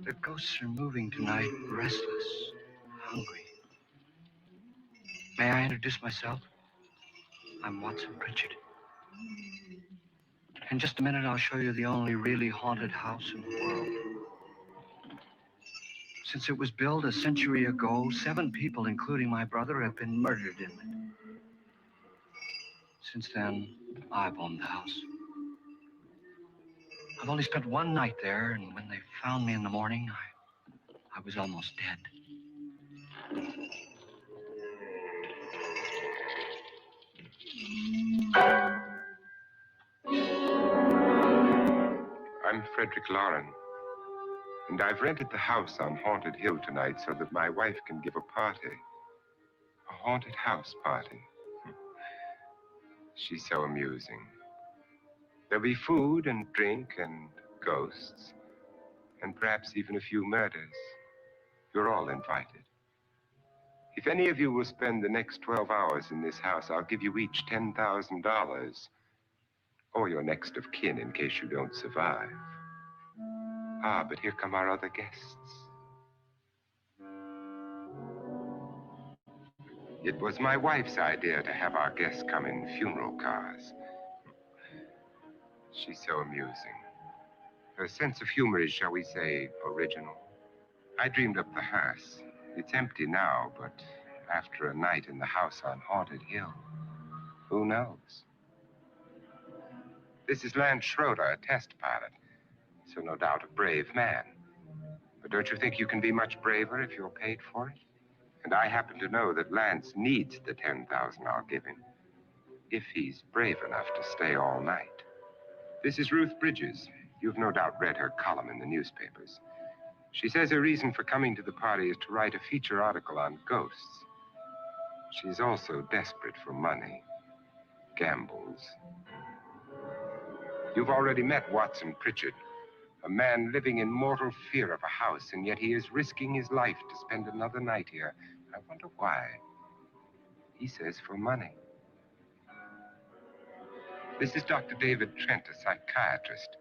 The ghosts are moving tonight, restless, hungry. May I introduce myself? I'm Watson Pritchard. In just a minute, I'll show you the only really haunted house in the world. Since it was built a century ago, 7 people, including my brother, have been murdered in it. Since then, I've owned the house. I've only spent one night there, and when they found me in the morning, I was almost dead. I'm Frederick Lauren, and I've rented the house on Haunted Hill tonight so that my wife can give a party. A haunted house party. She's so amusing. There'll be food and drink and ghosts, and perhaps even a few murders. You're all invited. If any of you will spend the next 12 hours in this house, I'll give you each $10,000, or your next of kin in case you don't survive. Ah, but here come our other guests. It was my wife's idea to have our guests come in funeral cars. She's so amusing. Her sense of humor is, shall we say, original. I dreamed up the hearse. It's empty now, but after a night in the house on Haunted Hill, who knows? This is Lance Schroeder, a test pilot, so no doubt a brave man. But don't you think you can be much braver if you're paid for it? And I happen to know that Lance needs the $10,000 I'll give him, if he's brave enough to stay all night. This is Ruth Bridges. You've no doubt read her column in the newspapers. She says her reason for coming to the party is to write a feature article on ghosts. She's also desperate for money. Gambles. You've already met Watson Pritchard, a man living in mortal fear of a house, and yet he is risking his life to spend another night here. I wonder why. He says for money. This is Dr. David Trent, a psychiatrist.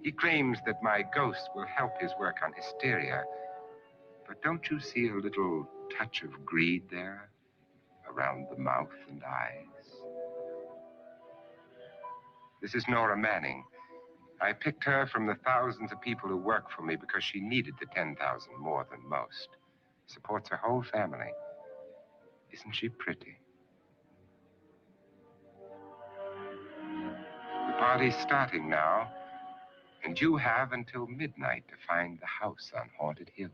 He claims that my ghost will help his work on hysteria. But don't you see a little touch of greed there? Around the mouth and eyes. This is Nora Manning. I picked her from the thousands of people who work for me because she needed the $10,000 more than most. Supports her whole family. Isn't she pretty? The party's starting now, and you have until midnight to find the house on Haunted Hill.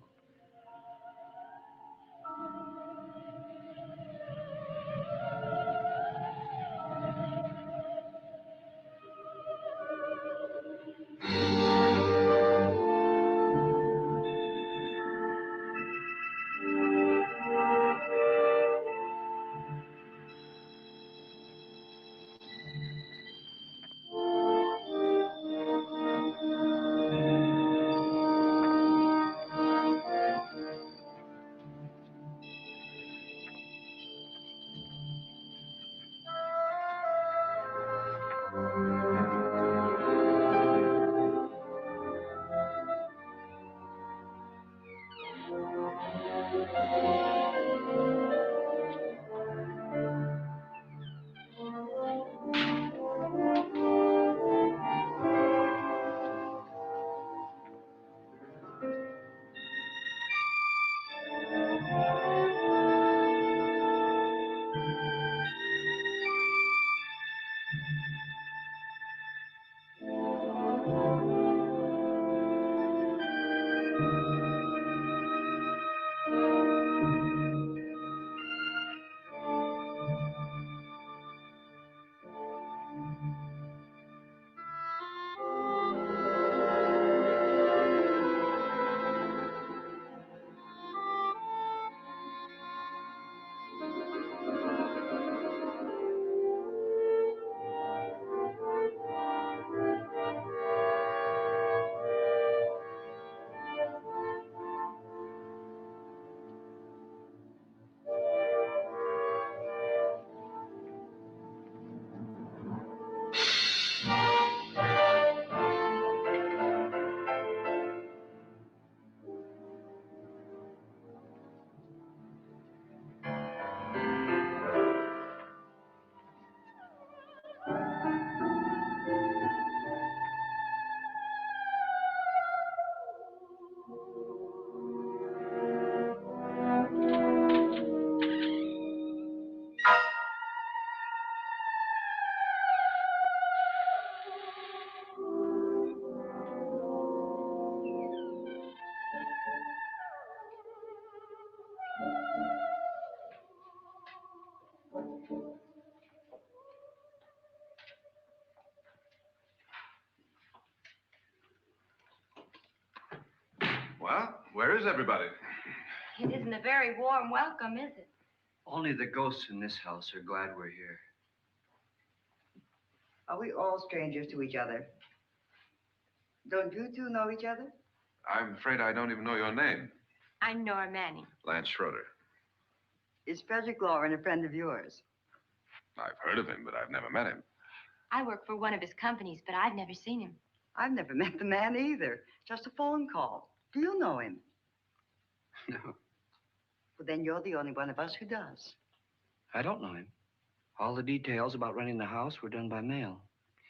Well, where is everybody? It isn't a very warm welcome, is it? Only the ghosts in this house are glad we're here. Are we all strangers to each other? Don't you two know each other? I'm afraid I don't even know your name. I'm Nora Manning. Lance Schroeder. Is Frederick Lauren a friend of yours? I've heard of him, but I've never met him. I work for one of his companies, but I've never seen him. I've never met the man either. Just a phone call. Do you know him? No, Well, then you're the only one of us who does. I don't know him. All the details about running the house were done by mail.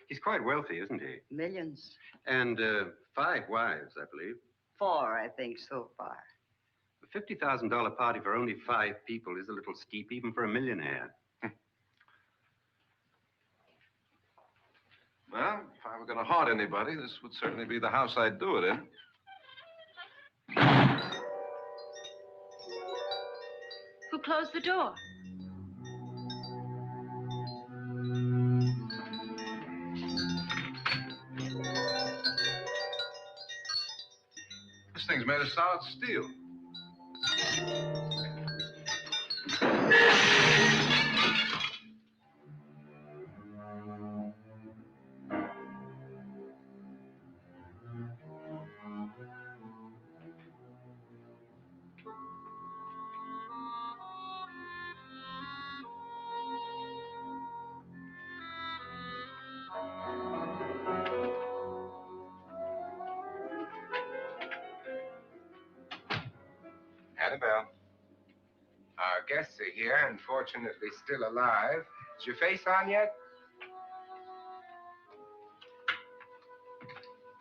He's quite wealthy, isn't he? Millions. And 5 wives, I believe. 4, I think, so far. A $50,000 party for only 5 people is a little steep, even for a millionaire. Well, if I were going to haunt anybody, this would certainly be the house I'd do it in. Who closed the door? This thing's made of solid steel. Annabelle. Our guests are here, and fortunately still alive. Is your face on yet?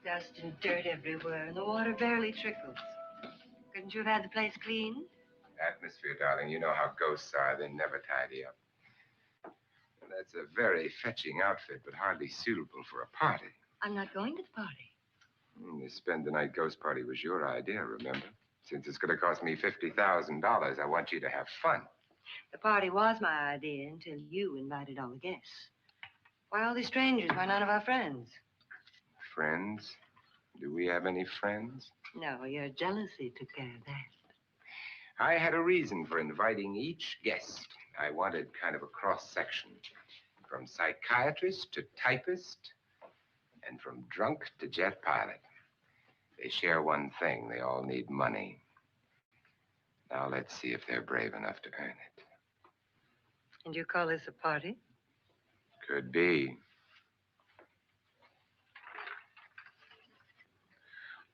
Dust and dirt everywhere, and the water barely trickles. Couldn't you have had the place cleaned? Atmosphere, darling. You know how ghosts are. They never tidy up. That's a very fetching outfit, but hardly suitable for a party. I'm not going to the party. The spend-the-night ghost party was your idea, remember? Since it's going to cost me $50,000, I want you to have fun. The party was my idea until you invited all the guests. Why all these strangers? Why none of our friends? Friends? Do we have any friends? No, your jealousy took care of that. I had a reason for inviting each guest. I wanted kind of a cross-section. From psychiatrist to typist, and from drunk to jet pilot. They share one thing. They all need money. Now let's see if they're brave enough to earn it. And you call this a party? Could be.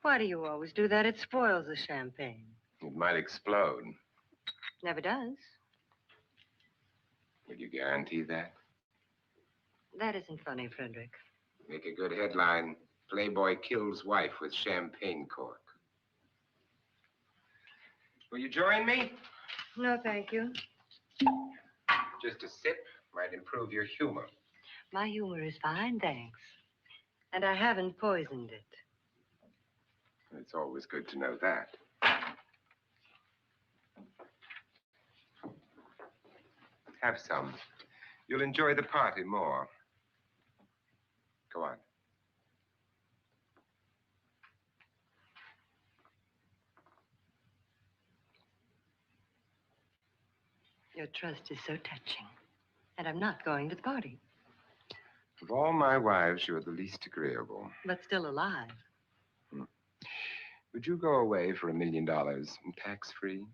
Why do you always do that? It spoils the champagne. It might explode. Never does. Would you guarantee that? That isn't funny, Frederick. Make a good headline. Playboy kills wife with champagne cork. Will you join me? No, thank you. Just a sip might improve your humor. My humor is fine, thanks. And I haven't poisoned it. It's always good to know that. Have some. You'll enjoy the party more. Go on. Your trust is so touching. And I'm not going to the party. Of all my wives, you're the least agreeable. But still alive. Would you go away for $1 million and tax-free?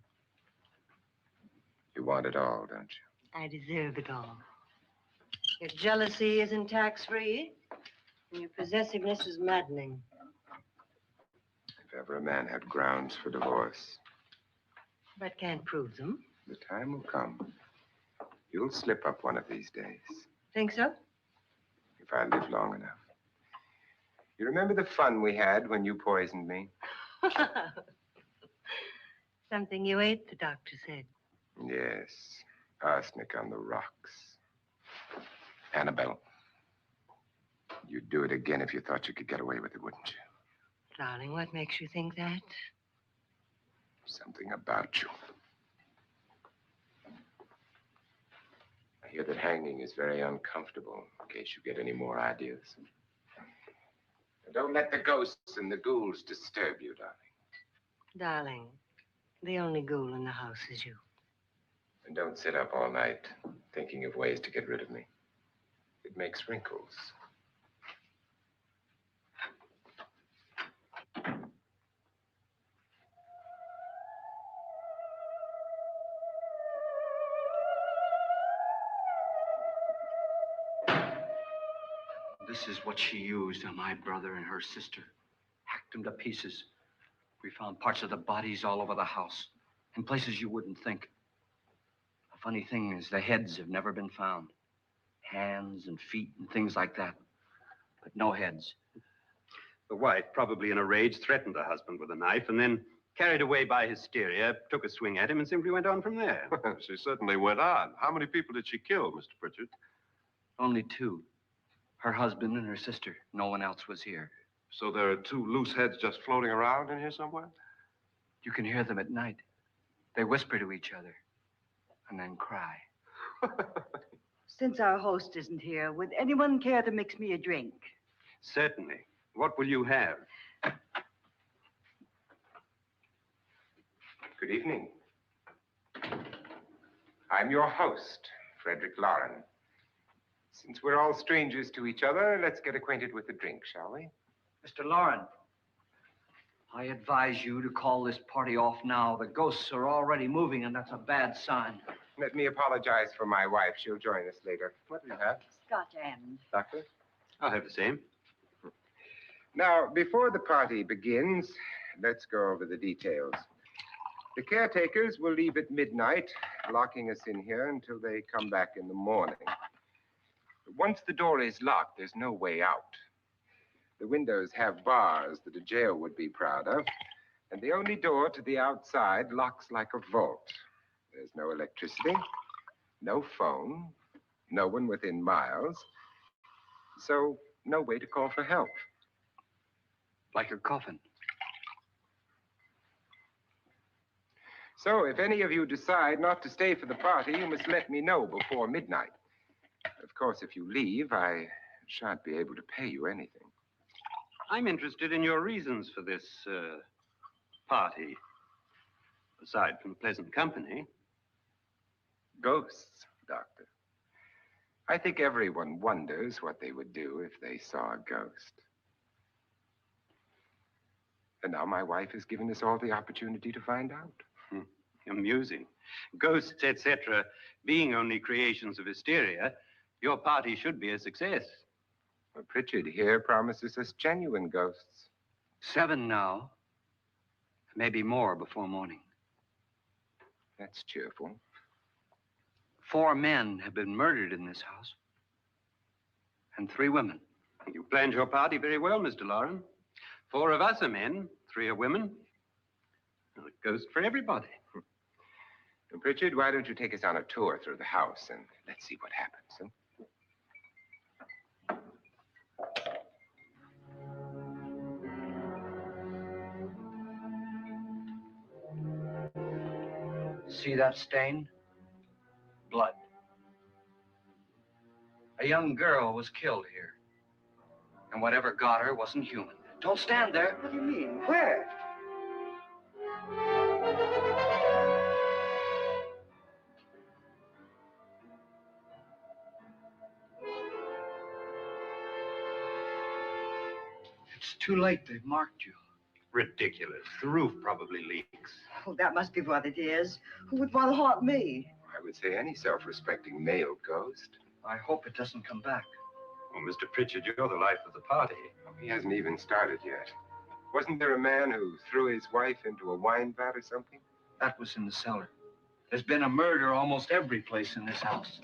You want it all, don't you? I deserve it all. Your jealousy isn't tax-free. And your possessiveness is maddening. If ever a man had grounds for divorce, But can't prove them. the time will come. You'll slip up one of these days. Think so? If I live long enough. You remember the fun we had when you poisoned me? Something you ate, the doctor said. Yes. Arsenic on the rocks. Annabelle, you'd do it again if you thought you could get away with it, wouldn't you? Darling, what makes you think that? Something about you. I hear that hanging is very uncomfortable, in case you get any more ideas. Don't let the ghosts and the ghouls disturb you, darling. Darling, the only ghoul in the house is you. And don't sit up all night thinking of ways to get rid of me. It makes wrinkles. This is what she used on my brother and her sister. Hacked them to pieces. We found parts of the bodies all over the house, in places you wouldn't think. The funny thing is the heads have never been found. Hands and feet and things like that. But no heads. The wife, probably in a rage, threatened the husband with a knife and then, carried away by hysteria, took a swing at him and simply went on from there. She certainly went on. How many people did she kill, Mr. Pritchard? Only two. Her husband and her sister. No one else was here. So there are two loose heads just floating around in here somewhere? You can hear them at night. They whisper to each other and then cry. Since our host isn't here, would anyone care to mix me a drink? Certainly. What will you have? Good evening. I'm your host, Frederick Lauren. Since we're all strangers to each other, let's get acquainted with the drink, shall we? Mr. Lauren, I advise you to call this party off now. The ghosts are already moving, and that's a bad sign. Let me apologize for my wife. She'll join us later. What do you have, Scotch and. Doctor? I'll have the same. Now, before the party begins, let's go over the details. The caretakers will leave at midnight, locking us in here until they come back in the morning. Once the door is locked, there's no way out. The windows have bars that a jail would be proud of, and the only door to the outside locks like a vault. There's no electricity, no phone, no one within miles, so no way to call for help. Like a coffin. So if any of you decide not to stay for the party, you must let me know before midnight. Of course, if you leave, I shan't be able to pay you anything. I'm interested in your reasons for this, party. Aside from pleasant company. Ghosts, Doctor. I think everyone wonders what they would do if they saw a ghost. And now my wife has given us all the opportunity to find out. Amusing. Ghosts, etc., being only creations of hysteria, your party should be a success. Well, Pritchard here promises us genuine ghosts. 7 now. Maybe more before morning. That's cheerful. 4 men have been murdered in this house. And 3 women. You planned your party very well, Mr. Lauren. 4 of us are men, 3 are women. Well, a ghost for everybody. And Pritchard, why don't you take us on a tour through the house and let's see what happens, huh? See that stain? Blood. A young girl was killed here. And whatever got her wasn't human. Don't stand there. What do you mean? Where? It's too late. They've marked you. Ridiculous. The roof probably leaks. Oh, that must be what it is. Who would want to haunt me? I would say any self-respecting male ghost. I hope it doesn't come back. Well, Mr. Pritchard, you're the life of the party. He hasn't even started yet. Wasn't there a man who threw his wife into a wine vat or something? That was in the cellar. There's been a murder almost every place in this house.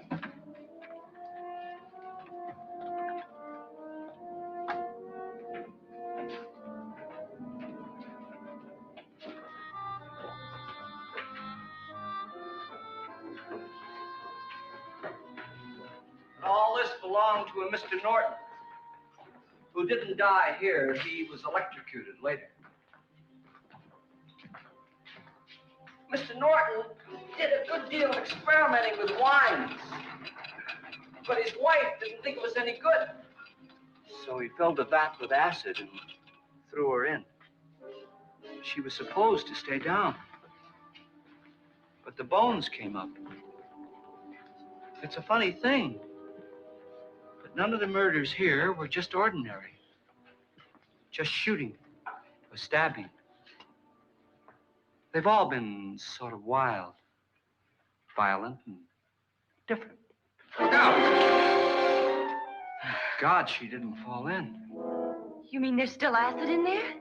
All this belonged to a Mr. Norton, who didn't die here. He was electrocuted later. Mr. Norton did a good deal of experimenting with wines, but his wife didn't think it was any good. So he filled the vat with acid and threw her in. She was supposed to stay down. But the bones came up. It's a funny thing. But none of the murders here were just ordinary. Just shooting or stabbing. They've all been sort of wild, violent, and different. Look out! God, she didn't fall in. You mean there's still acid in there?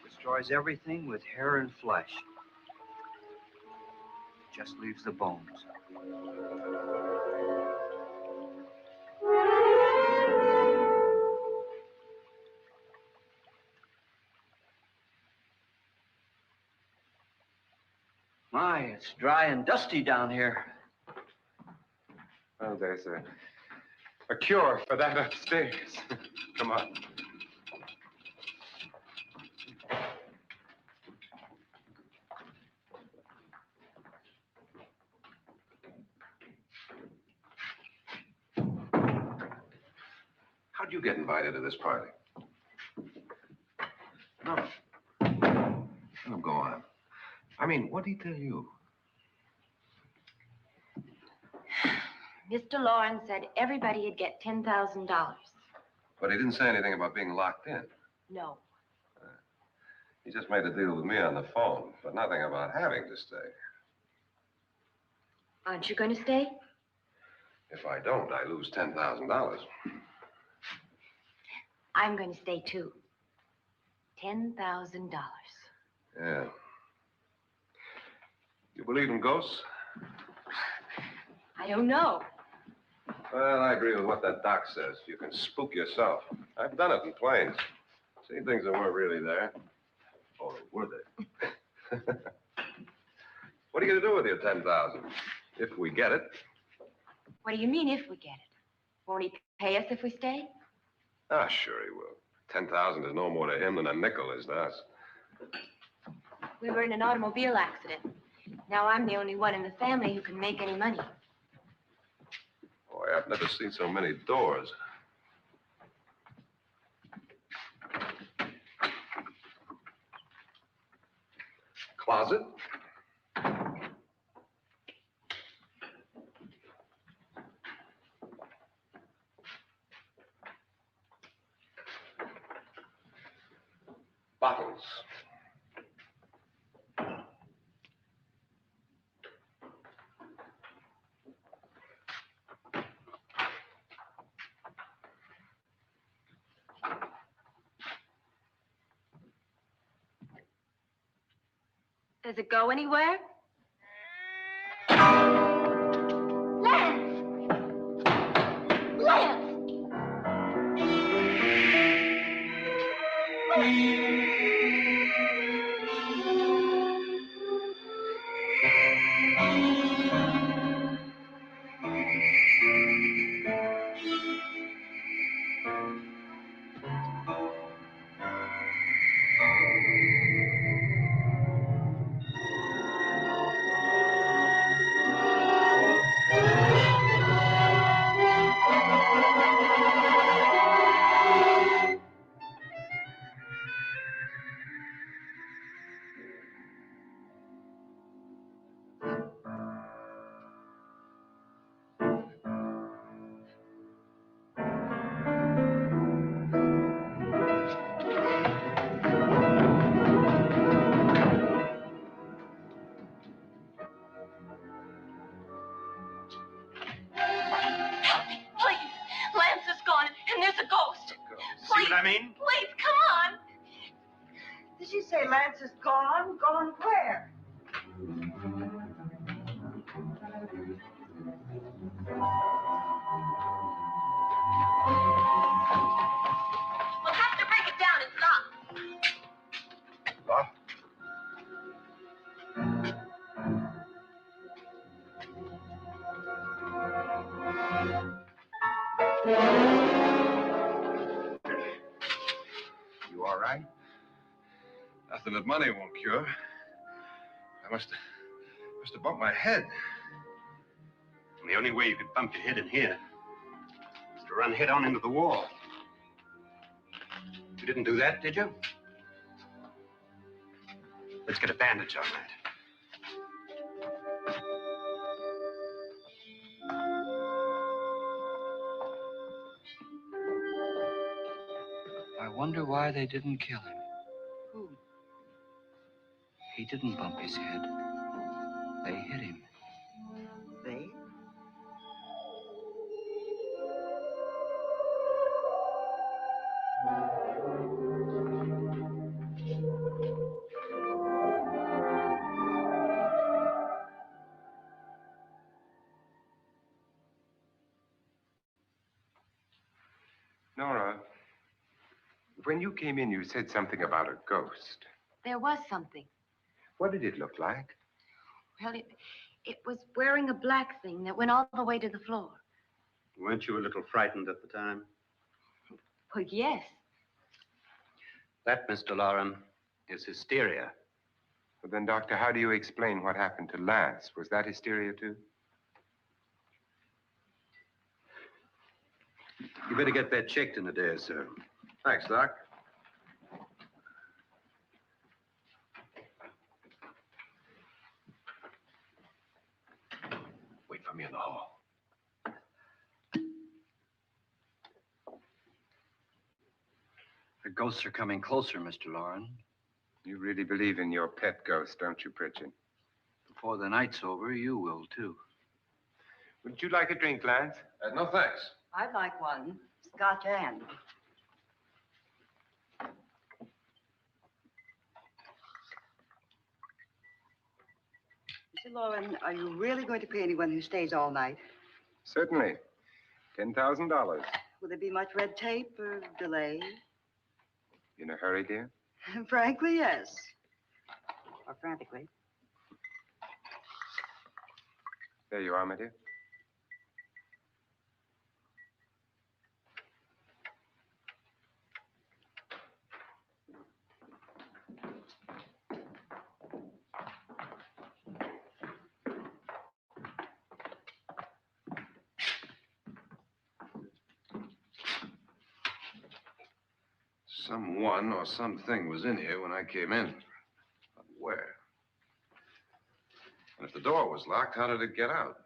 Destroys everything with hair and flesh. Just leaves the bones. My, it's dry and dusty down here. Well, there's a cure for that upstairs. Come on. How'd you get invited to this party? No. Let him go on. I mean, what did he tell you? Mr. Lawrence said everybody'd get $10,000. But he didn't say anything about being locked in. No. He just made a deal with me on the phone, but nothing about having to stay. Aren't you going to stay? If I don't, I lose $10,000. I'm going to stay too. $10,000. Yeah. You believe in ghosts? I don't know. Well, I agree with what that doc says. You can spook yourself. I've done it in planes. Seen things that weren't really there. Or were they? What are you going to do with your $10,000? If we get it. What do you mean if we get it? Won't he pay us if we stay? Ah, sure he will. 10,000 is no more to him than a nickel is to us. We were in an automobile accident. Now I'm the only one in the family who can make any money. Boy, I've never seen so many doors. Closet. Bottles. Does it go anywhere? Lance! Lance! Lance is gone, and there's a ghost. See what I mean? Please, come on. Did she say Lance is gone? Gone where? We'll have to break it down. It's locked. Locked? You all right? Nothing that money won't cure. I must have bumped my head. And the only way you could bump your head in here is to run head on into the wall. You didn't do that, did you? Let's get a bandage on that. I wonder why they didn't kill him. Who? He didn't bump his head. They hit him. They? Nora, when you came in, you said something about a ghost. There was something. What did it look like? Well, it was wearing a black thing that went all the way to the floor. Weren't you a little frightened at the time? Well, yes. That, Mr. Loren, is hysteria. Well, then, Doctor, how do you explain what happened to Lance? Was that hysteria, too? You better get that checked in a day or so. Thanks, Doc. Wait for me in the hall. The ghosts are coming closer, Mr. Loren. You really believe in your pet ghost, don't you, Pritchard? Before the night's over, you will, too. Would you like a drink, Lance? No, thanks. I'd like one. Scotch and. Mr. Loren, are you really going to pay anyone who stays all night? Certainly. $10,000. Will there be much red tape or delay? In a hurry, dear? Frankly, yes. Or frantically. There you are, my dear. Someone or something was in here when I came in. But where? And if the door was locked, how did it get out?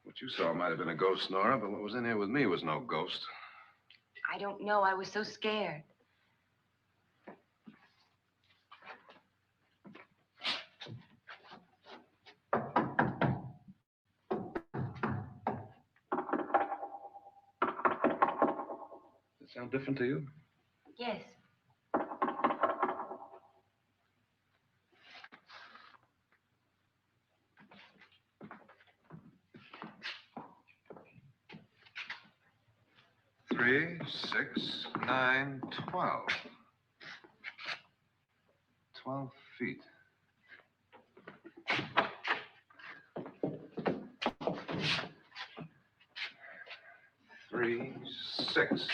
What you saw might have been a ghost, Nora, but what was in here with me was no ghost. I don't know. I was so scared. Does it sound different to you? Yes. Three, 6, 9, 12. 12 feet. Three, 6.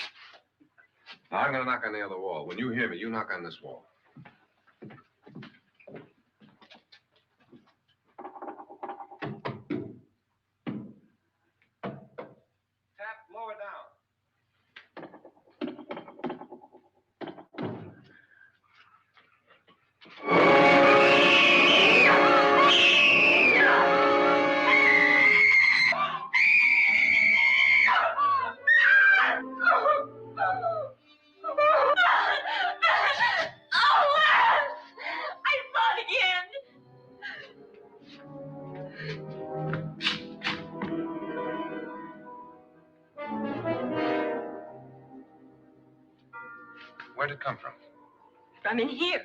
Now, I'm going to knock on the other wall. When you hear me, you knock on this wall. Tap lower down. Where'd it come from? From in here.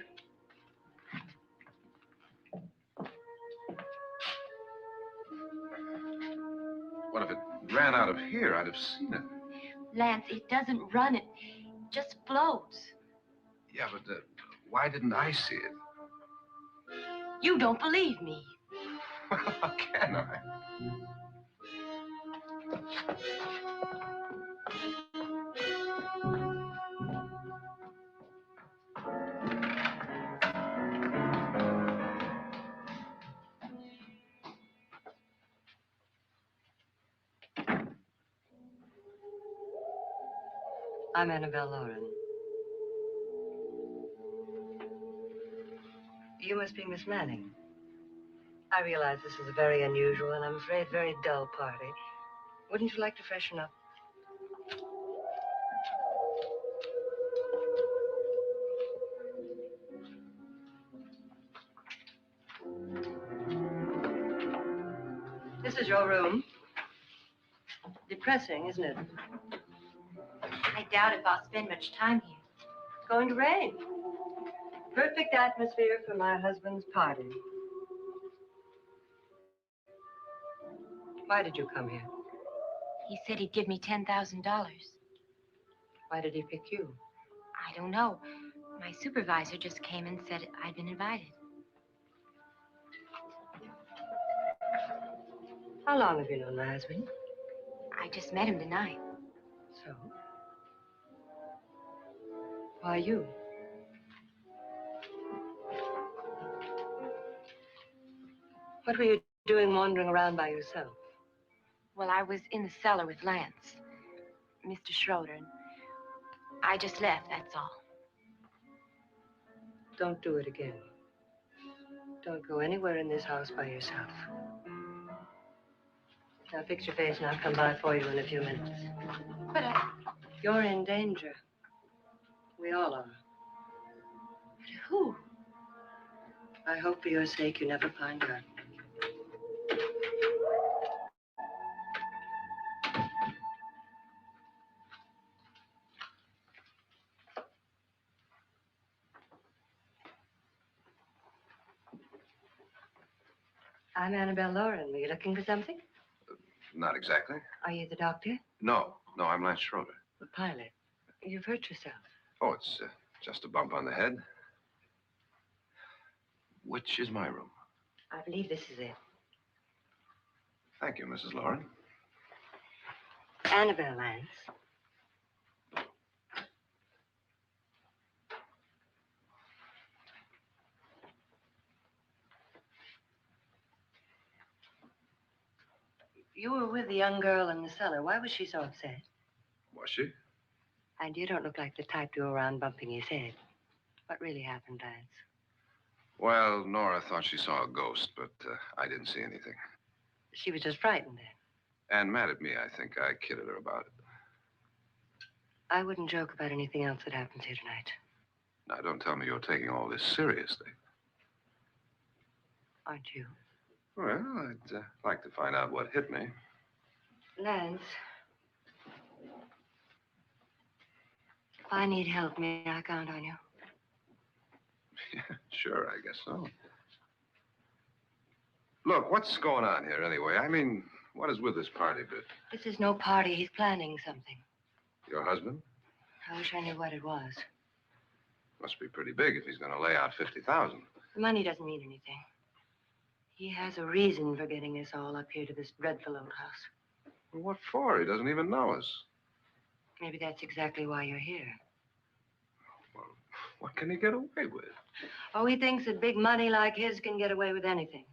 What if it ran out of here? I'd have seen it. Lance, it doesn't run. It just floats. Yeah, but why didn't I see it? You don't believe me. Well, how can I? I'm Annabelle Lauren. You must be Miss Manning. I realize this is a very unusual and I'm afraid very dull party. Wouldn't you like to freshen up? This is your room. Depressing, isn't it? I doubt if I'll spend much time here. It's going to rain. Perfect atmosphere for my husband's party. Why did you come here? He said he'd give me $10,000. Why did he pick you? I don't know. My supervisor just came and said I'd been invited. How long have you known my husband? I just met him tonight. So? Why you? What were you doing wandering around by yourself? Well, I was in the cellar with Lance, Mr. Schroeder, and I just left, that's all. Don't do it again. Don't go anywhere in this house by yourself. Now fix your face and I'll come by for you in a few minutes. But You're in danger. We all are. who? I hope for your sake you never find out. I'm Annabelle Lauren. Were you looking for something? Not exactly. Are you the doctor? No, I'm Lance Schroeder. The pilot. You've hurt yourself. Oh, it's just a bump on the head. Which is my room? I believe this is it. Thank you, Mrs. Lauren. Annabelle Lance. You were with the young girl in the cellar. Why was she so upset? Was she? And you don't look like the type to go around bumping his head. What really happened, Lance? Well, Nora thought she saw a ghost, but I didn't see anything. She was just frightened then. And mad at me, I think. I kidded her about it. I wouldn't joke about anything else that happens here tonight. Now, don't tell me you're taking all this seriously. Aren't you? Well, I'd like to find out what hit me. Lance. If I need help, may I count on you? Yeah, sure, I guess so. Look, what's going on here anyway? I mean, what is with this party bit? This is no party. He's planning something. Your husband? I wish I knew what it was. Must be pretty big if he's going to lay out 50,000. The money doesn't mean anything. He has a reason for getting us all up here to this dreadful old house. Well, what for? He doesn't even know us. Maybe that's exactly why you're here. Well, what can he get away with? Oh, he thinks that big money like his can get away with anything.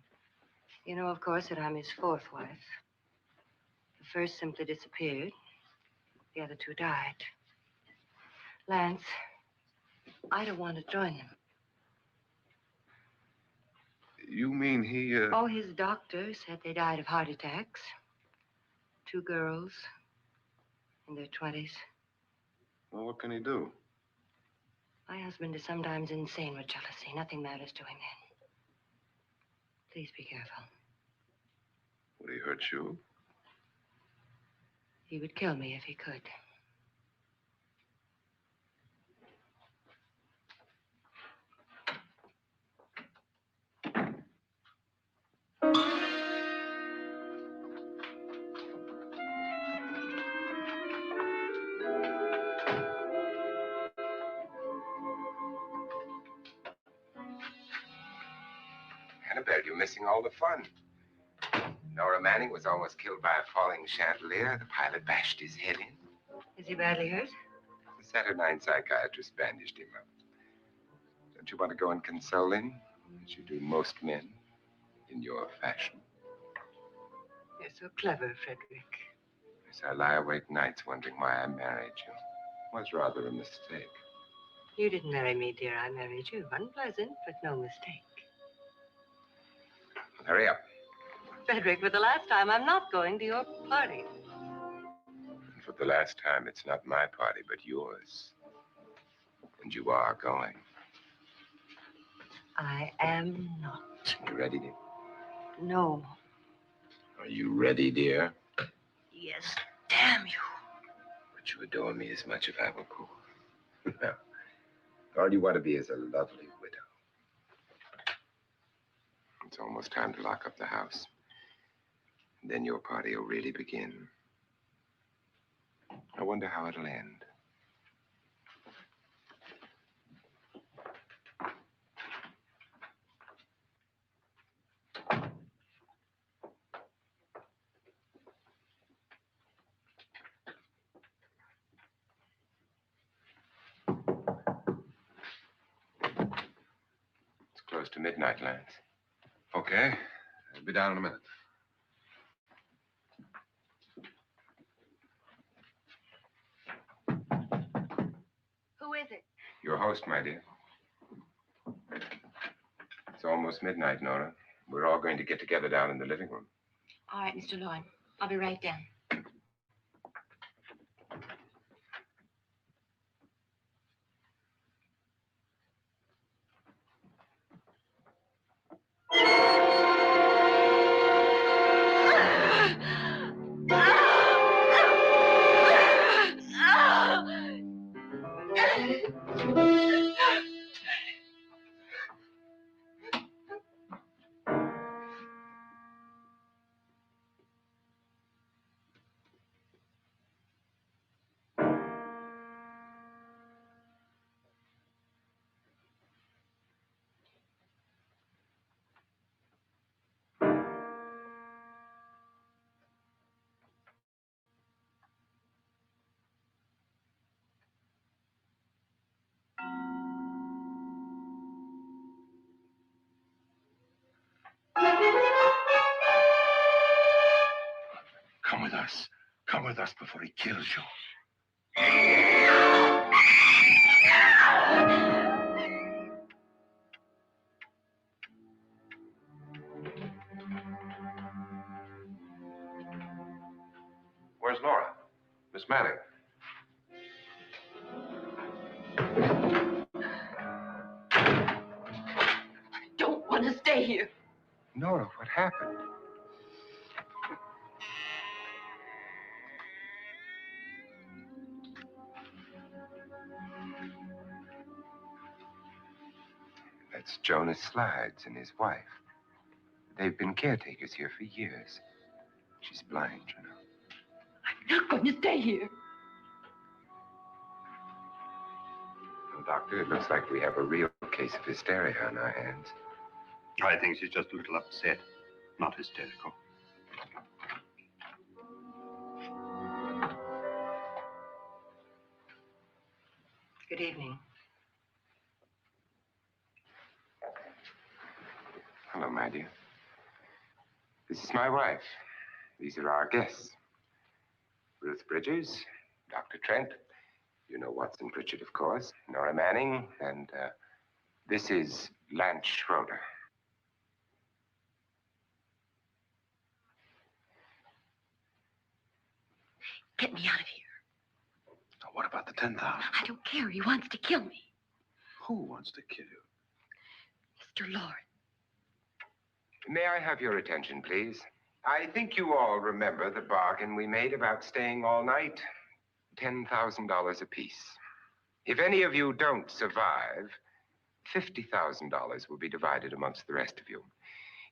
You know, of course, that I'm his fourth wife. The first simply disappeared. The other two died. Lance, I don't want to join them. You mean he, Oh, his doctor said they died of heart attacks. 2 girls in their 20s. Well, what can he do? My husband is sometimes insane with jealousy. Nothing matters to him then. Please be careful. Would he hurt you? He would kill me if he could. Annabelle, you're missing all the fun. Nora Manning was almost killed by a falling chandelier. The pilot bashed his head in. Is he badly hurt? The saturnine psychiatrist bandaged him up. Don't you want to go and console him, as you do most men, in your fashion? You're so clever, Frederick. Yes, I lie awake nights wondering why I married you. It was rather a mistake. You didn't marry me, dear. I married you. Unpleasant, but no mistake. Well, hurry up. Frederick, for the last time, I'm not going to your party. And for the last time, it's not my party, but yours. And you are going. I am not. You ready, dear? No. Are you ready, dear? Yes, damn you. But you adore me as much if I were poor. Now, all you want to be is a lovely widow. It's almost time to lock up the house. And then your party will really begin. I wonder how it'll end. It's close to midnight, Lance. Okay. I'll be down in a minute. Who is it? Your host, my dear. It's almost midnight, Nora. We're all going to get together down in the living room. All right, Mr. Lloyd. I'll be right down. Come with us. Come with us before he kills you. Where's Laura? Miss Manning. I don't want to stay here. Nora, what happened? That's Jonas Slides and his wife. They've been caretakers here for years. She's blind, you know. I'm not going to stay here. Well, Doctor, it looks like we have a real case of hysteria on our hands. I think she's just a little upset, not hysterical. Good evening. Hello, my dear. This is my wife. These are our guests. Ruth Bridges, Dr. Trent. You know Watson Pritchard, of course. Nora Manning, and this is Lance Schroeder. Get me out of here. Now, what about the 10,000? I don't care. He wants to kill me. Who wants to kill you? Mr. Lord. May I have your attention, please? I think you all remember the bargain we made about staying all night. $10,000 apiece. If any of you don't survive, $50,000 will be divided amongst the rest of you.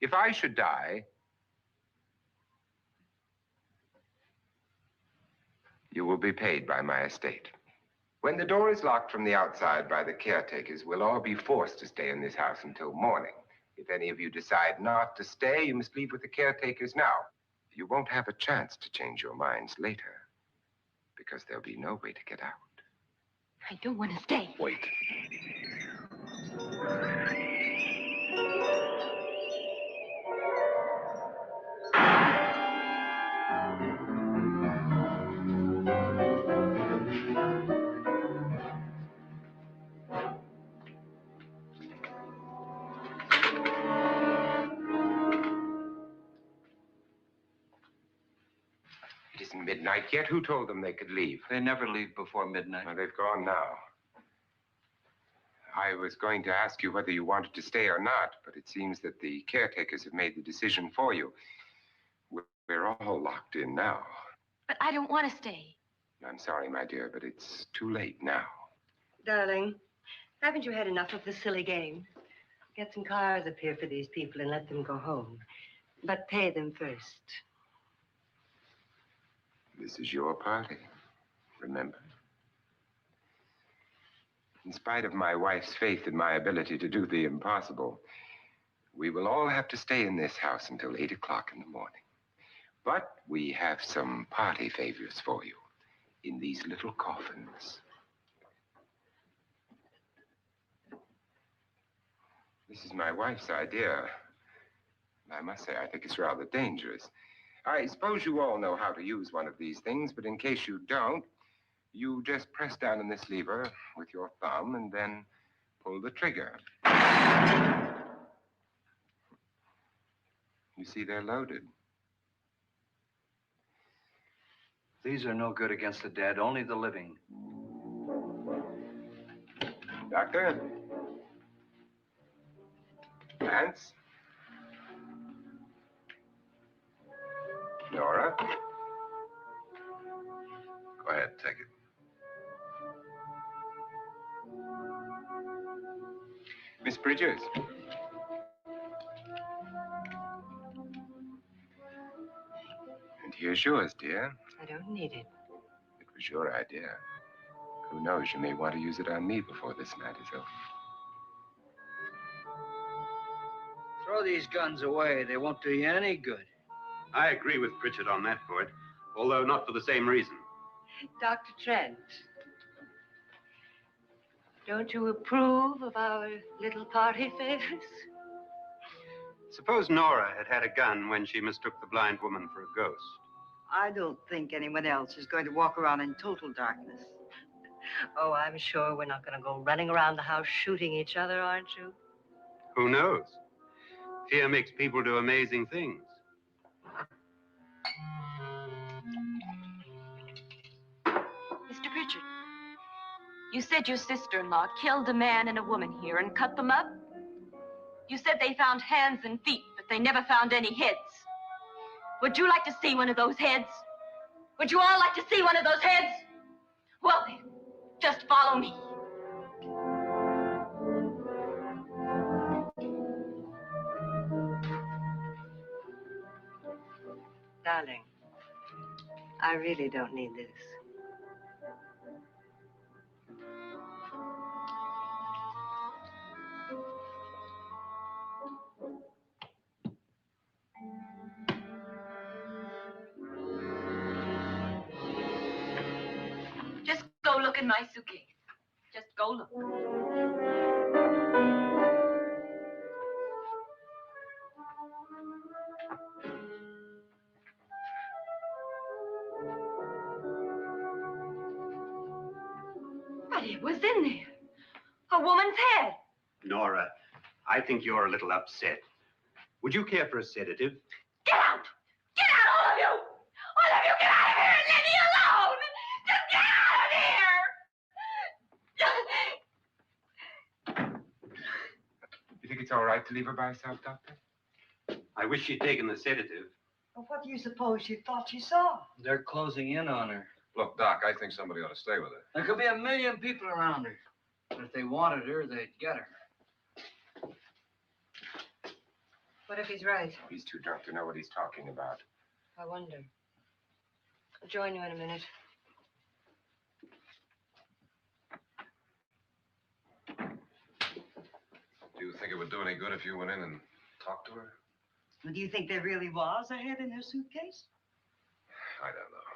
If I should die, you will be paid by my estate. When the door is locked from the outside by the caretakers, we'll all be forced to stay in this house until morning. If any of you decide not to stay, you must leave with the caretakers now. You won't have a chance to change your minds later, because there'll be no way to get out. I don't want to stay. Wait. It isn't midnight yet. Who told them they could leave? They never leave before midnight. Well, they've gone now. I was going to ask you whether you wanted to stay or not, but it seems that the caretakers have made the decision for you. We're all locked in now. But I don't want to stay. I'm sorry, my dear, but it's too late now. Darling, haven't you had enough of the silly game? Get some cars up here for these people and let them go home. But pay them first. This is your party, remember? In spite of my wife's faith in my ability to do the impossible, we will all have to stay in this house until 8 o'clock in the morning. But we have some party favors for you in these little coffins. This is my wife's idea. I must say, I think it's rather dangerous. I suppose you all know how to use one of these things, but in case you don't, you just press down on this lever with your thumb and then pull the trigger. You see, they're loaded. These are no good against the dead, only the living. Doctor? Lance? Nora? Go ahead, take it. Miss Bridges? And here's yours, dear. I don't need it. It was your idea. Who knows, you may want to use it on me before this night is over. Throw these guns away. They won't do you any good. I agree with Pritchard on that point, although not for the same reason. Dr. Trent, don't you approve of our little party favors? Suppose Nora had had a gun when she mistook the blind woman for a ghost. I don't think anyone else is going to walk around in total darkness. Oh, I'm sure we're not going to go running around the house shooting each other, aren't you? Who knows? Fear makes people do amazing things. Mr. Pritchard, you said your sister-in-law killed a man and a woman here and cut them up? You said they found hands and feet, but they never found any heads. Would you like to see one of those heads? Would you all like to see one of those heads? Well then, just follow me. Darling, I really don't need this. Just go look in my suitcase. Just go look. But it was in there. A woman's head. Nora, I think you're a little upset. Would you care for a sedative? Get out! Get out, all of you! All of you, get out of here and leave me alone! Just get out of here! You think it's all right to leave her by herself, Doctor? I wish she'd taken the sedative. Well, what do you suppose she thought she saw? They're closing in on her. Look, Doc, I think somebody ought to stay with her. There could be 1 million people around her. But if they wanted her, they'd get her. What if he's right? He's too drunk to know what he's talking about. I wonder. I'll join you in a minute. Do you think it would do any good if you went in and talked to her? Well, do you think there really was a head in her suitcase? I don't know.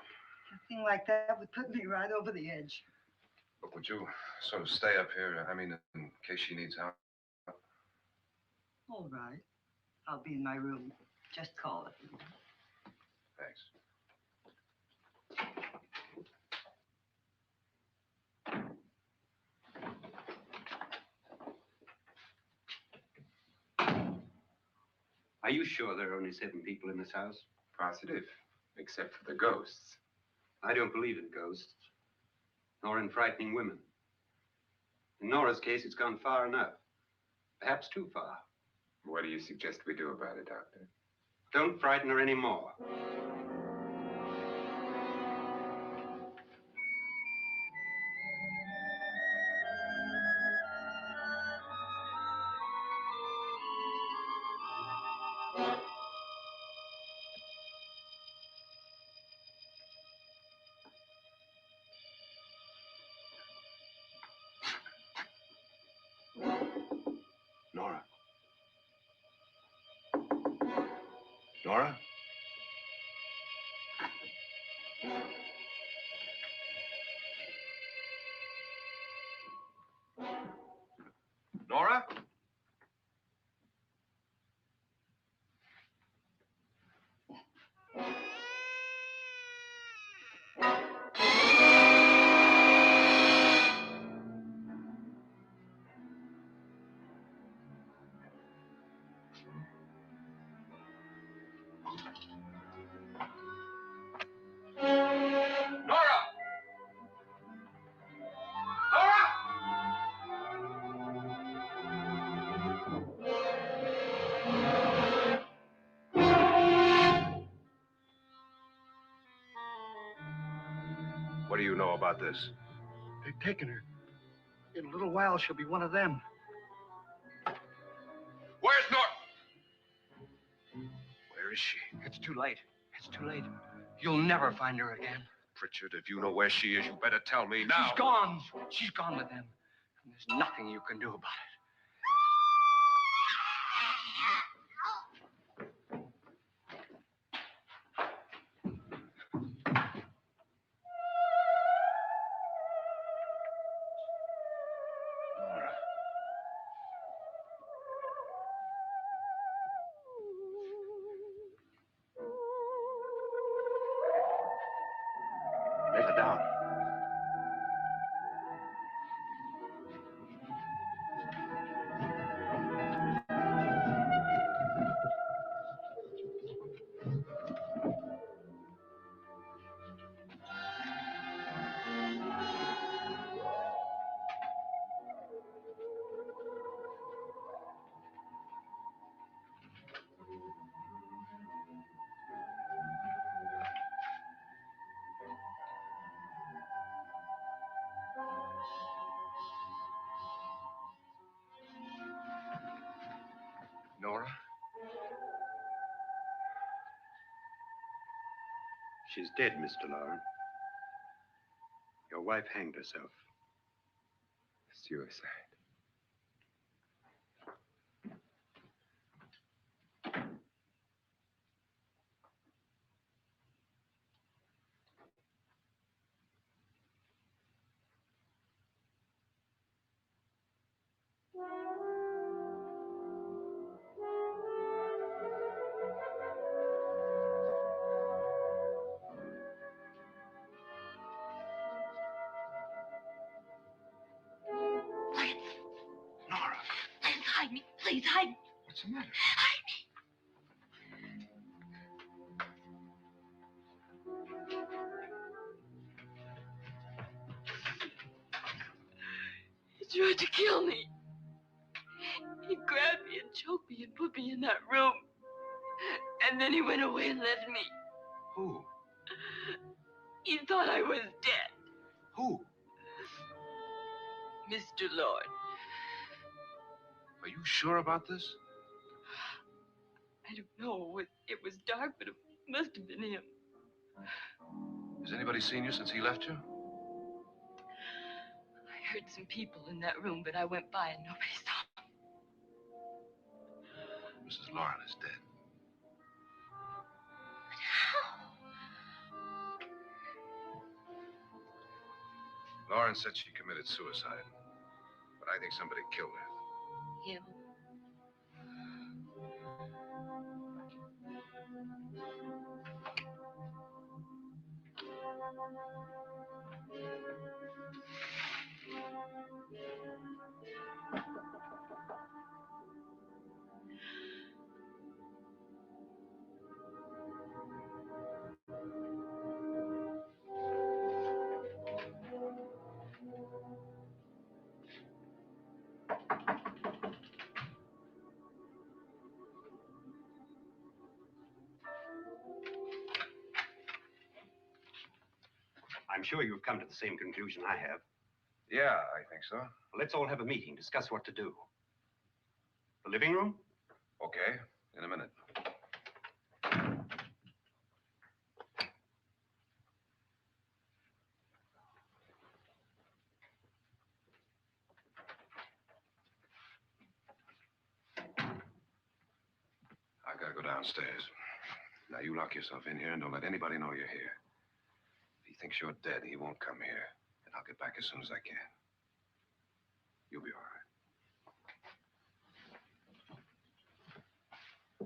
A thing like that would put me right over the edge. But would you sort of stay up here, I mean, in case she needs help? All right. I'll be in my room. Just call it. Thanks. Are you sure there are only 7 people in this house? Positive, except for the ghosts. I don't believe in ghosts, nor in frightening women. In Nora's case, it's gone far enough. Perhaps too far. What do you suggest we do about it, Doctor? Don't frighten her anymore. Nora? Nora? Nora? What do you know about this? They've taken her. In a little while, she'll be one of them. Where's Nora? Where is she? It's too late. It's too late. You'll never find her again. Pritchard, if you know where she is, you better tell me now. She's gone. She's gone with them. And there's nothing you can do about it. Let her down. Nora? She's dead, Mr. Lauren. Your wife hanged herself. Suicide. Nora, Please hide me. Please hide me. what's the matter? Hide me. He tried to kill me. He grabbed me and choked me and put me in that room. And then he went away and left me. Who? He thought I was dead. Who? Mr. Lord. Are you sure about this? I don't know. It was dark, but it must have been him. Has anybody seen you since he left you? I heard some people in that room, but I went by and nobody saw me. Mrs. Lauren is dead. But how? Lauren said she committed suicide, but I think somebody killed her. Him? I'm sure you've come to the same conclusion I have. Yeah, I think so. Well, let's all have a meeting, discuss what to do. The living room? Okay, in a minute. I've got to go downstairs. Now, you lock yourself in here and don't let anybody know you're here. If he thinks you're dead, he won't come here. And I'll get back as soon as I can. You'll be all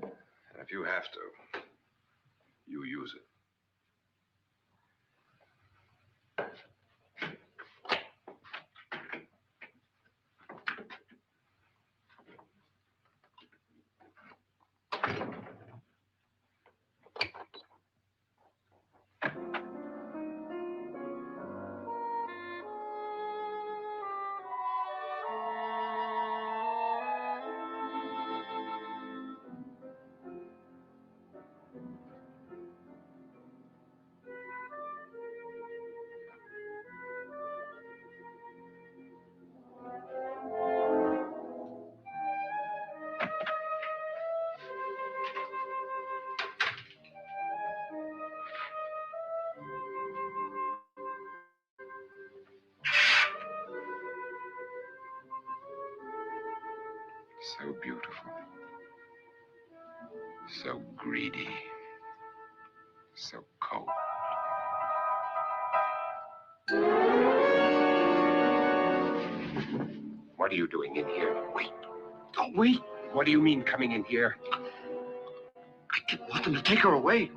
right. And if you have to, you use it. So beautiful. So greedy. So cold. What are you doing in here? Wait. Don't wait. What do you mean coming in here? I didn't want them to take her away.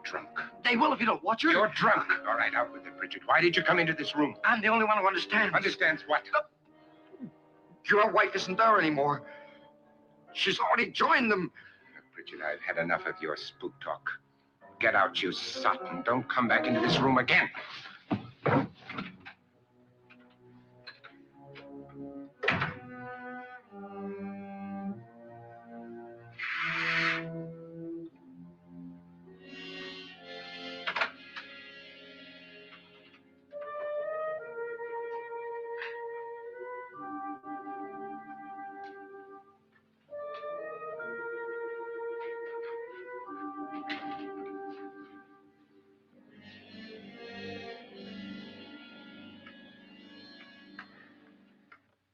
Drunk. They will if you don't watch her. You're drunk. All right, out with it, Bridget. Why did you come into this room? I'm the only one who understands. Understands what? Your wife isn't there anymore. She's already joined them. Bridget, I've had enough of your spook talk. Get out, you sot, and don't come back into this room again.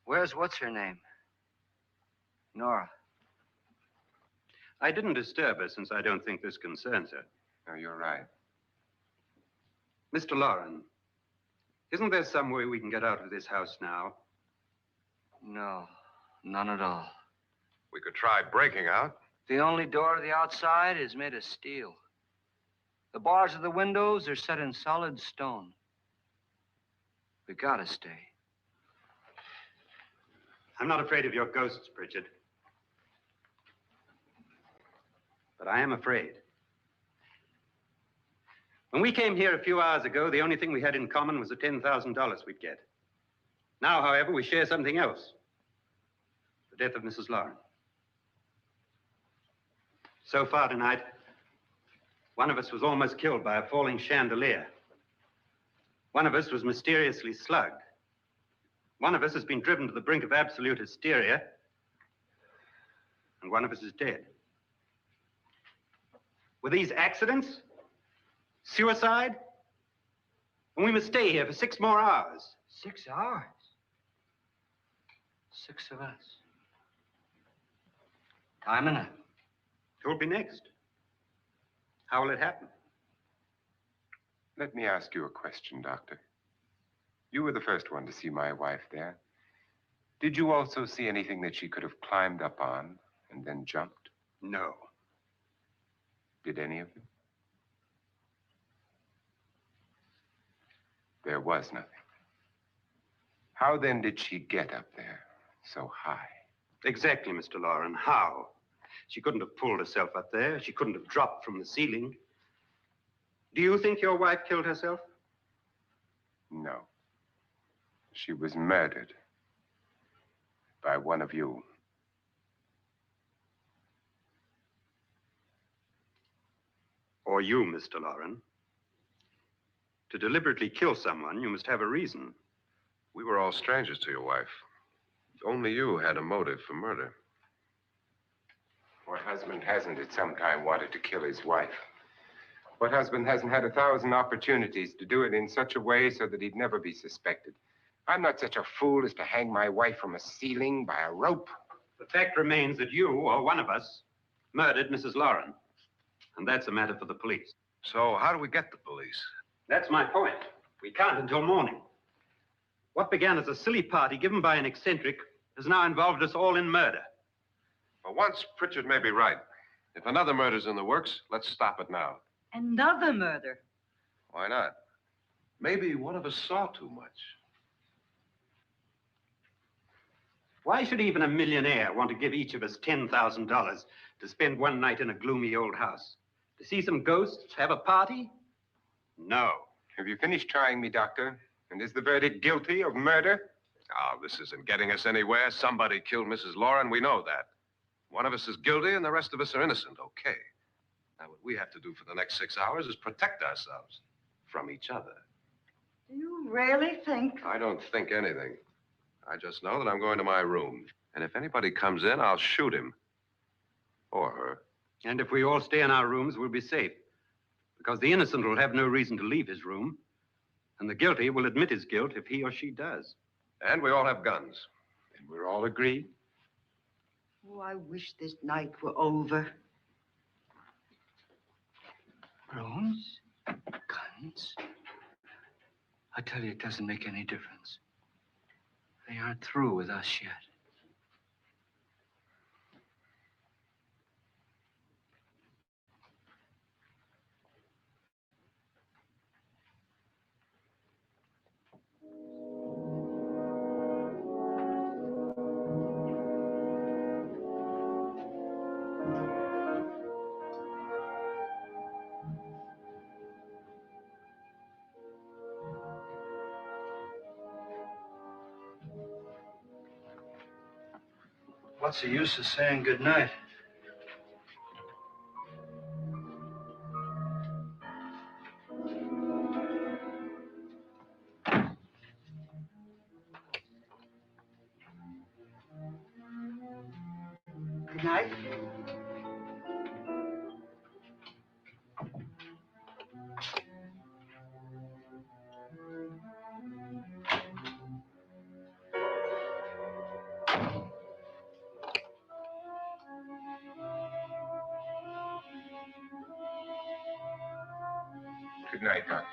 Where's what's-her-name? Nora. I didn't disturb her since I don't think this concerns her. No, you're right. Mr. Loren, isn't there some way we can get out of this house now? No, none at all. We could try breaking out. The only door to the outside is made of steel. The bars of the windows are set in solid stone. We gotta stay. I'm not afraid of your ghosts, Bridget. But I am afraid. When we came here a few hours ago, the only thing we had in common was the $10,000 we'd get. Now, however, we share something else. The death of Mrs. Loren. So far tonight, one of us was almost killed by a falling chandelier. One of us was mysteriously slugged. One of us has been driven to the brink of absolute hysteria. And one of us is dead. Were these accidents? Suicide? And we must stay here for 6 more hours. 6 hours? 6 of us. Time enough. Who'll be next? How will it happen? Let me ask you a question, Doctor. You were the first one to see my wife there. Did you also see anything that she could have climbed up on and then jumped? No. Did any of you? There was nothing. How then did she get up there so high? Exactly, Mr. Loren. How? She couldn't have pulled herself up there. She couldn't have dropped from the ceiling. Do you think your wife killed herself? No. She was murdered by one of you. Or you, Mr. Loren. To deliberately kill someone, you must have a reason. We were all strangers to your wife. Only you had a motive for murder. What husband hasn't at some time wanted to kill his wife? What husband hasn't had 1,000 opportunities to do it in such a way so that he'd never be suspected? I'm not such a fool as to hang my wife from a ceiling by a rope. The fact remains that you, or one of us, murdered Mrs. Loren. And that's a matter for the police. So how do we get the police? That's my point. We can't until morning. What began as a silly party given by an eccentric has now involved us all in murder. For once, Pritchard may be right. If another murder's in the works, let's stop it now. Another murder. Why not? Maybe one of us saw too much. Why should even a millionaire want to give each of us $10,000 to spend one night in a gloomy old house? To see some ghosts, have a party? No. Have you finished trying me, Doctor? And is the verdict guilty of murder? Oh, this isn't getting us anywhere. Somebody killed Mrs. Loren. We know that. One of us is guilty and the rest of us are innocent. Okay. Now, what we have to do for the next 6 hours is protect ourselves from each other. Do you really think? I don't think anything. I just know that I'm going to my room. And if anybody comes in, I'll shoot him. Or her. And if we all stay in our rooms, we'll be safe. Because the innocent will have no reason to leave his room. And the guilty will admit his guilt if he or she does. And we all have guns. And we're all agreed? Oh, I wish this night were over. Rooms? Guns? I tell you, it doesn't make any difference. They aren't through with us yet. What's the use of saying goodnight? Good night. Good night, Doctor.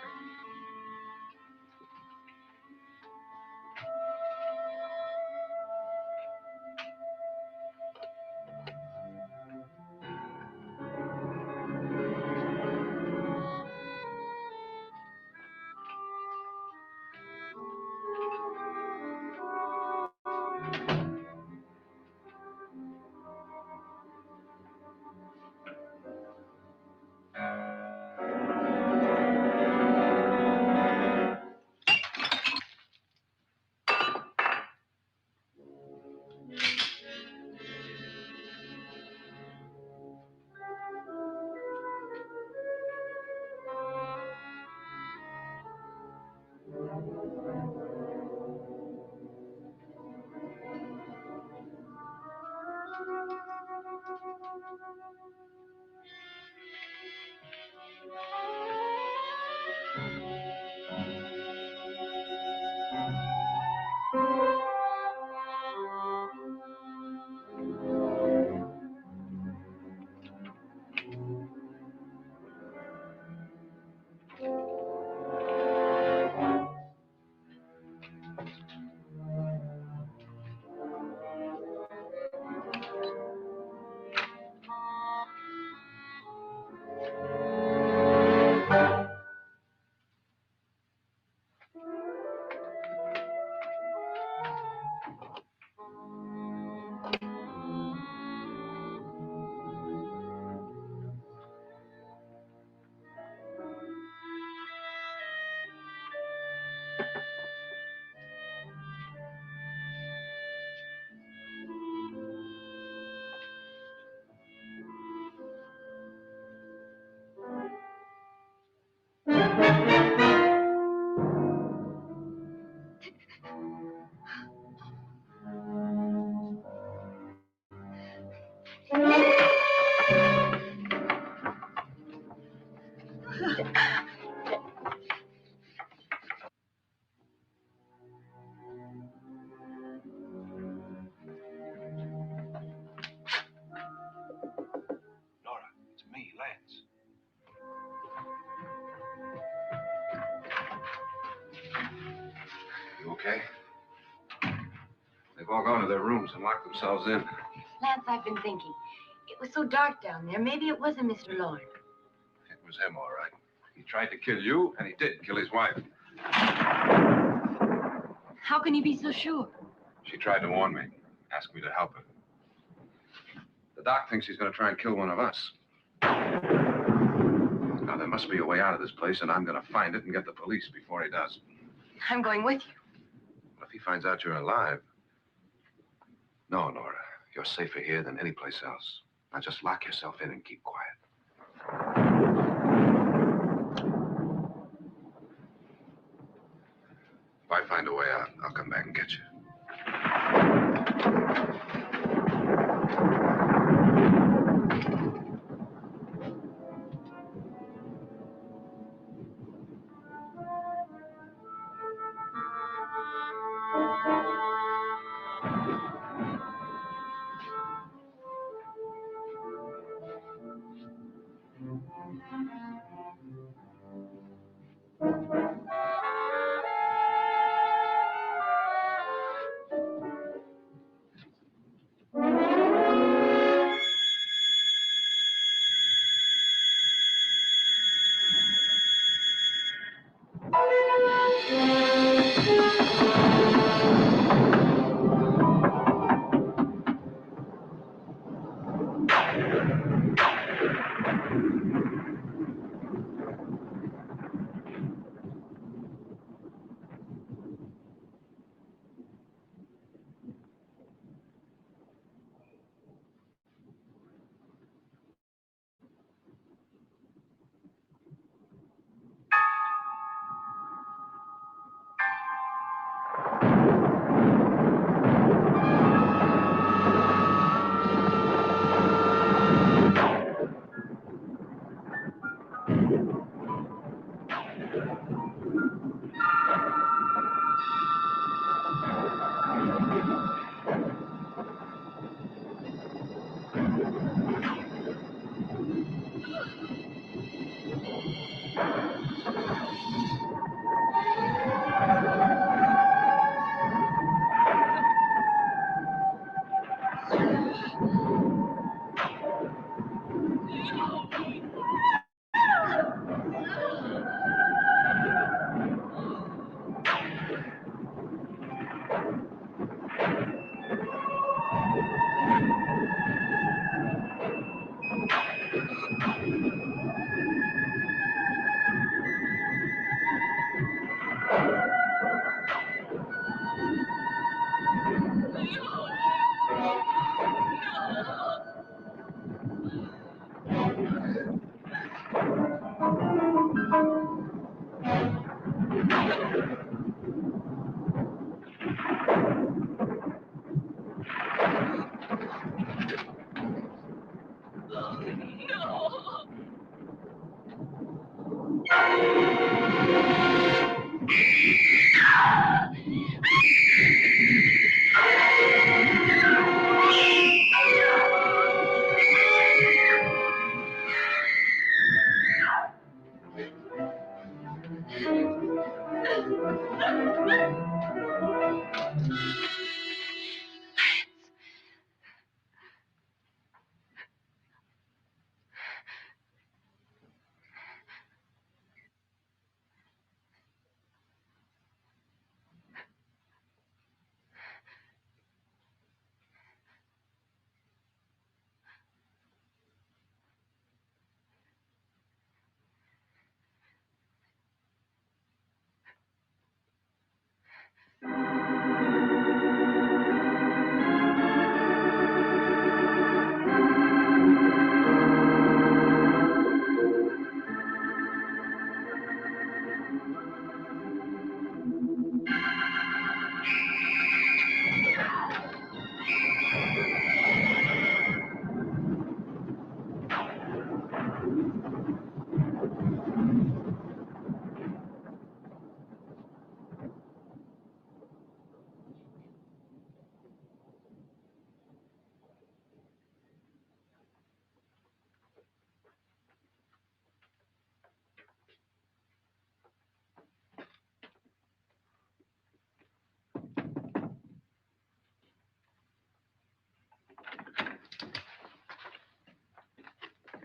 Nora, it's me, Lance. You okay? They've all gone to their rooms and locked themselves in. Lance, I've been thinking. It was so dark down there. Maybe it wasn't Mr. Lord. It was him, all right. He tried to kill you, and he did kill his wife. How can you be so sure? She tried to warn me, asked me to help her. The doc thinks he's going to try and kill one of us. Now, there must be a way out of this place, and I'm going to find it and get the police before he does. I'm going with you. Well, if he finds out you're alive... No, Nora. You're safer here than any place else. Now, just lock yourself in and keep quiet. If I find a way out, I'll come back and get you.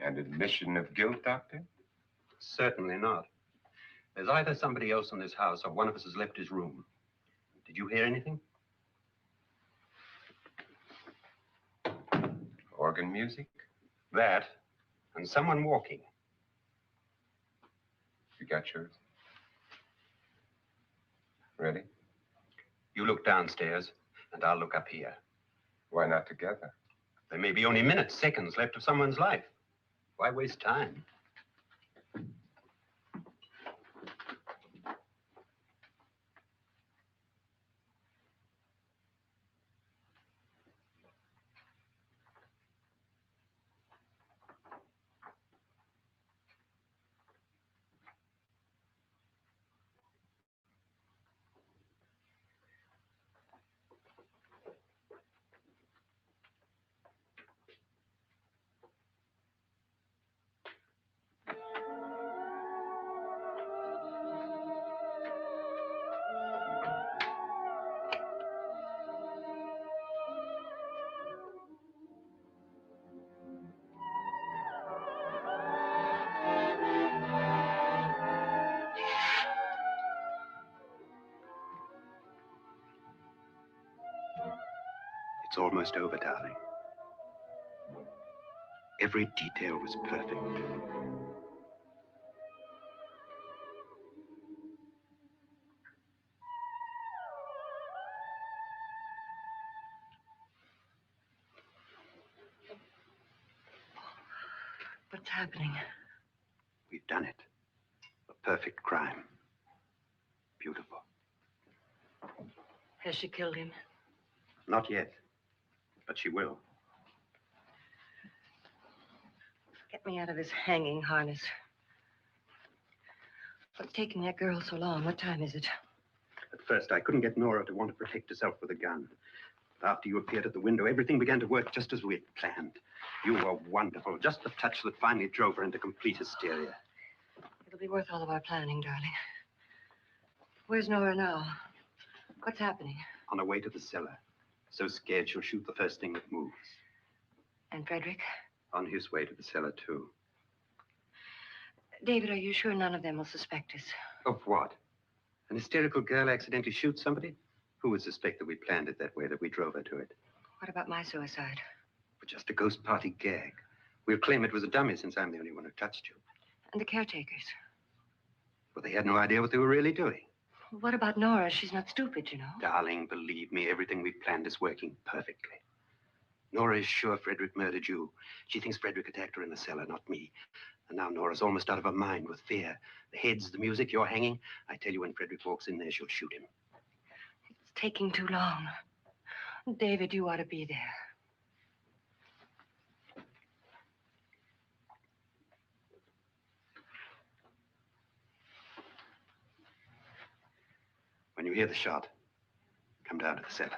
An admission of guilt, Doctor? Certainly not. There's either somebody else in this house or one of us has left his room. Did you hear anything? Organ music? That, and someone walking. You got yours? Ready? You look downstairs, and I'll look up here. Why not together? There may be only minutes, seconds left of someone's life. Why waste time? It's almost over, darling. Every detail was perfect. What's happening? We've done it. A perfect crime. Beautiful. Has she killed him? Not yet, but she will. Get me out of this hanging harness. What's taking that girl so long? What time is it? At first, I couldn't get Nora to want to protect herself with a gun. But after you appeared at the window, everything began to work just as we had planned. You were wonderful. Just the touch that finally drove her into complete hysteria. It'll be worth all of our planning, darling. Where's Nora now? What's happening? On her way to the cellar. So scared she'll shoot the first thing that moves. And Frederick? On his way to the cellar, too. David, are you sure none of them will suspect us? Of what? An hysterical girl accidentally shoots somebody? Who would suspect that we planned it that way, that we drove her to it? What about my suicide? But just a ghost party gag. We'll claim it was a dummy since I'm the only one who touched you. And the caretakers? Well, they had no idea what they were really doing. What about Nora? She's not stupid, you know. Darling, believe me, everything we've planned is working perfectly. Nora is sure Frederick murdered you. She thinks Frederick attacked her in the cellar, not me. And now Nora's almost out of her mind with fear. The heads, the music, you're hanging. I tell you, when Frederick walks in there, she'll shoot him. It's taking too long. David, you ought to be there. When you hear the shot, come down to the cellar.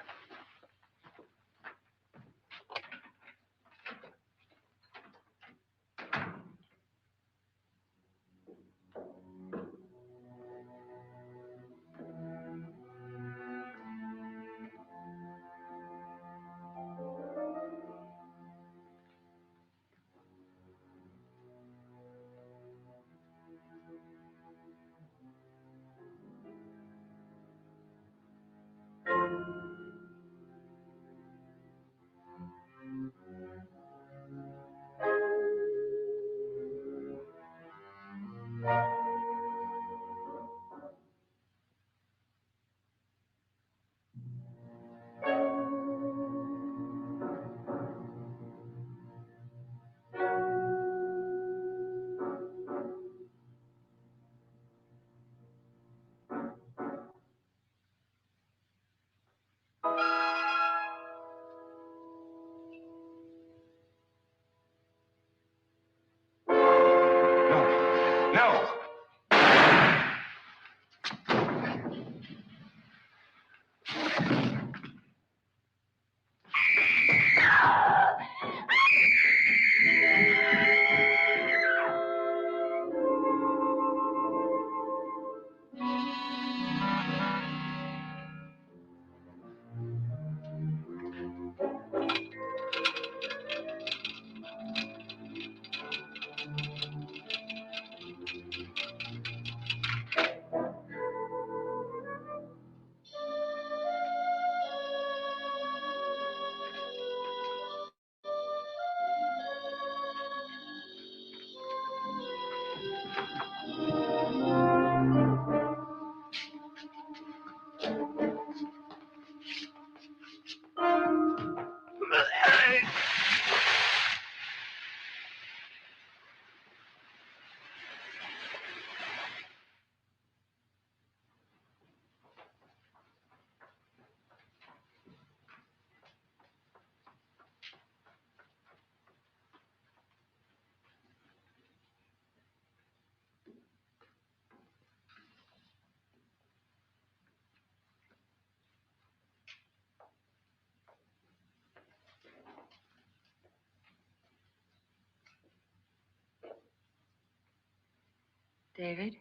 David?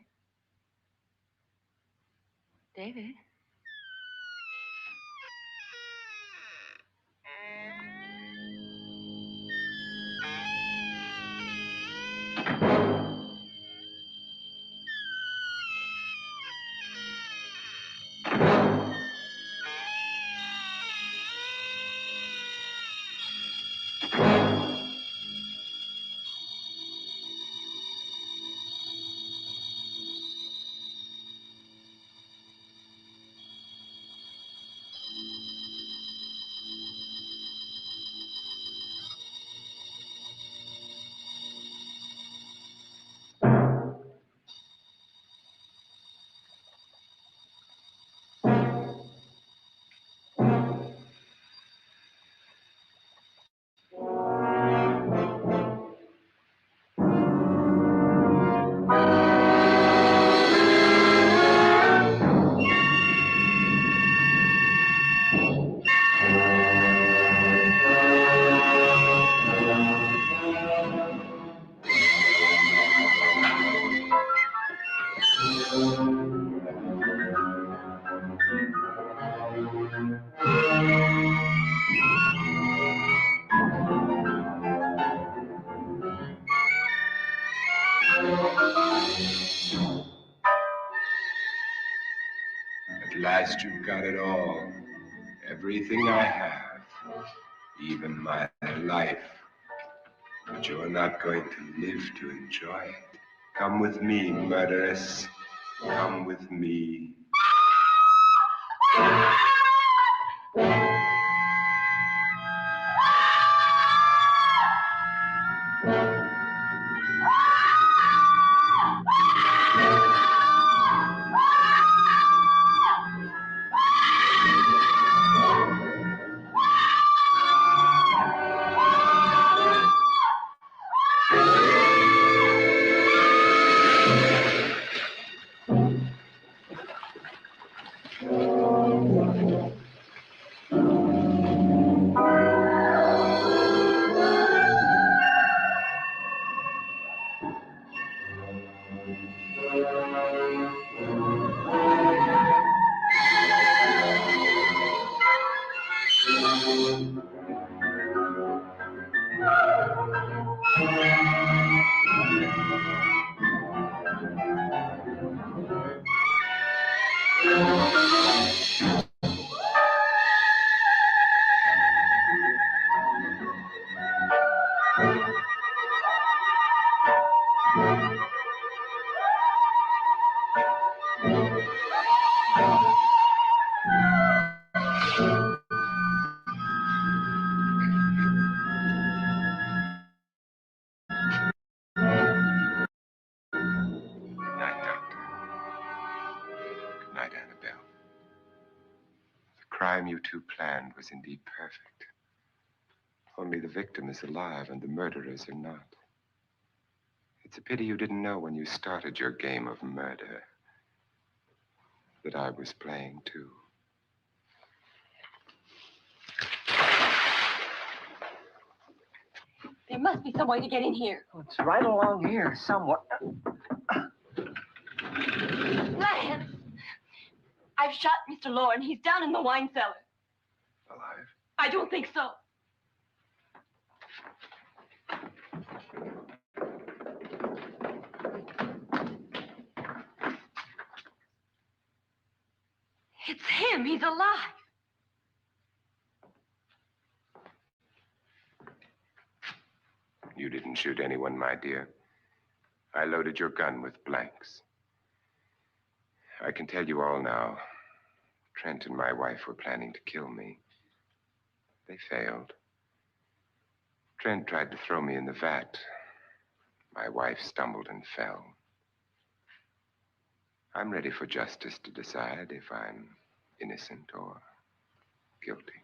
David? At last you've got it all. Everything I have. Even my life. But you're not going to live to enjoy it. Come with me, murderess. Come with me. Crime you two planned was indeed perfect. Only the victim is alive and the murderers are not. It's a pity you didn't know when you started your game of murder that I was playing too. There must be some way to get in here. Oh, it's right along here somewhere. Lance! I've shot Mr. Loren. He's down in the wine cellar. Alive? I don't think so. It's him. He's alive. You didn't shoot anyone, my dear. I loaded your gun with blanks. I can tell you all now. Trent and my wife were planning to kill me. They failed. Trent tried to throw me in the vat. My wife stumbled and fell. I'm ready for justice to decide if I'm innocent or guilty.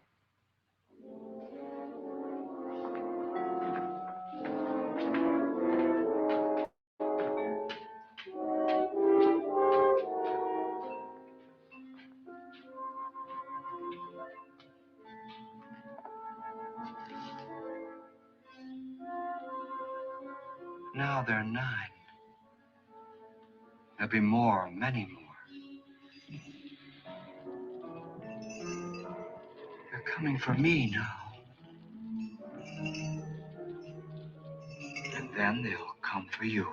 Now there are 9. There'll be more, many more. They're coming for me now. And then they'll come for you.